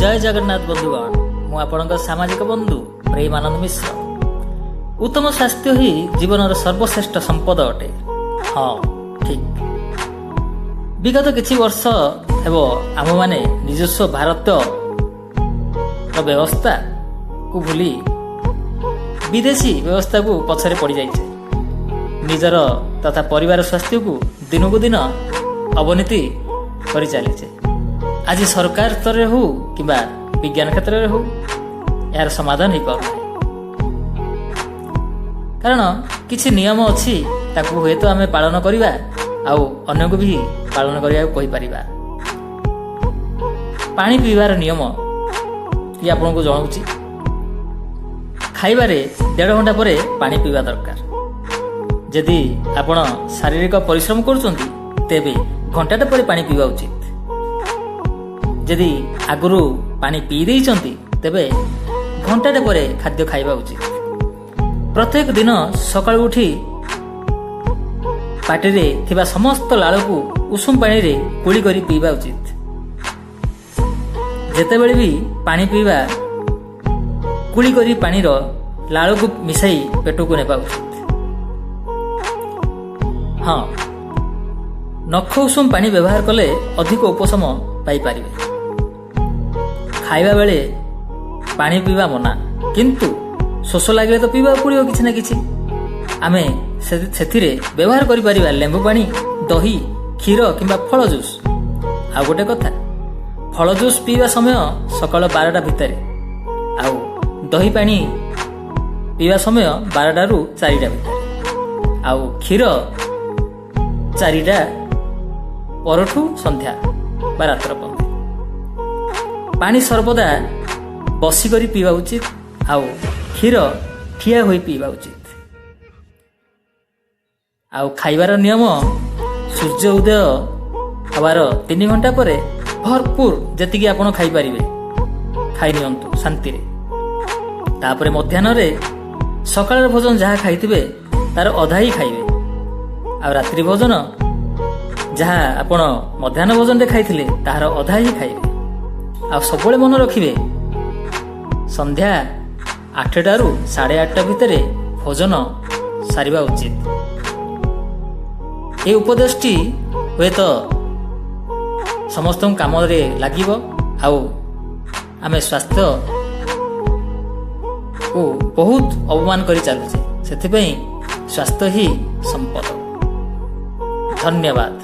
जय जगन्नाथ बंधुगण मु आपणक सामाजिक बंधु प्रेमानंद मिश्र। उत्तम स्वास्थ्य ही जीवन सर्वश्रेष्ठ संपद अटे। हाँ ठीक। विगत किछि वर्ष हेब आम माने निजस्व भारत व्यवस्था को भूली विदेशी व्यवस्था को पछरे पड़ जाइछे। निजर तथा परिवार स्वास्थ्य को दिन को दिन अवनति करि चलीछे। आज सरकार स्तर हो कि विज्ञान क्षेत्र में हो यार समाधान ही पार कारण किछि नियम अछि ताकू हुए तो आमे पालन करिबा आउ अन्य को भी पालन करिया कहि परिबा। पानी पीवार नियम ये आपन को जणाउछि। खाइबारे 1.5 घंटा परे पानी पीवा दरकार। यदि आपण शारीरिक परिश्रम करूछंती तेबे घंटाटे परे पानी पीवा उचित। यदि आगुरु पानी पी देइचंती तेबे घंटाटे परे खाद्य खाइबा उचित। प्रत्येक दिन सकाळ उठी पाटिरे थिबा समस्त लाळकु उषुम पानी रे कुली करी पीबा उचित। जेतेबेले भी पानी पीबा कुली करी पानी रो लाळकु मिसाई पेटो को नेबा उचित। हाँ नख उषुम पानी व्यवहार कले अधिक उपशम पाई पारिबे। खाइबा बेले पानी पीवा मना किंतु शोष लगे तो पीवा पड़ो किछि ना किछि। आमे सेथिरे व्यवहार करि परिबा लेंबू पानी, दही, क्षीर किंबा फल जूस। आ गोटे कथा फल जूस पीवा समय सकाळ 12टा भितरे आउ दही पानी पीवा समय 12टा रु 4टा भितरे आउ क्षीर 4टा परठू संध्या बा रात्र पंथे। पानी सर्वदा बसी करी पीवा उचित आउ क्षीर ठिया होई पीवा उचित। आउ खाइबार नियम सूर्य उदय हवार 3 घंटा परे भरपूर जतिकी आपण खाई परिबे खाई नियंतु शांति रे। तापरे मध्याह्न रे सकाळ भोजन जहा खाइतिबे तार अधा ही खाइबे। आ रात्रि भोजन जहा आपण मध्याह्न भोजन रे खाइथिले तार अधा ही खाइबे। आ सबले मन रखिबे संध्या 8टा रु 8:30 भितरे भोजन सारिबा उचित। ए उपदेशटी हुए तो समस्त काम रे लागिबो आउ आमे स्वास्थ्य को बहुत अवमान करि चालुछे। सेथिपई स्वास्थ्य ही संपद। धन्यवाद।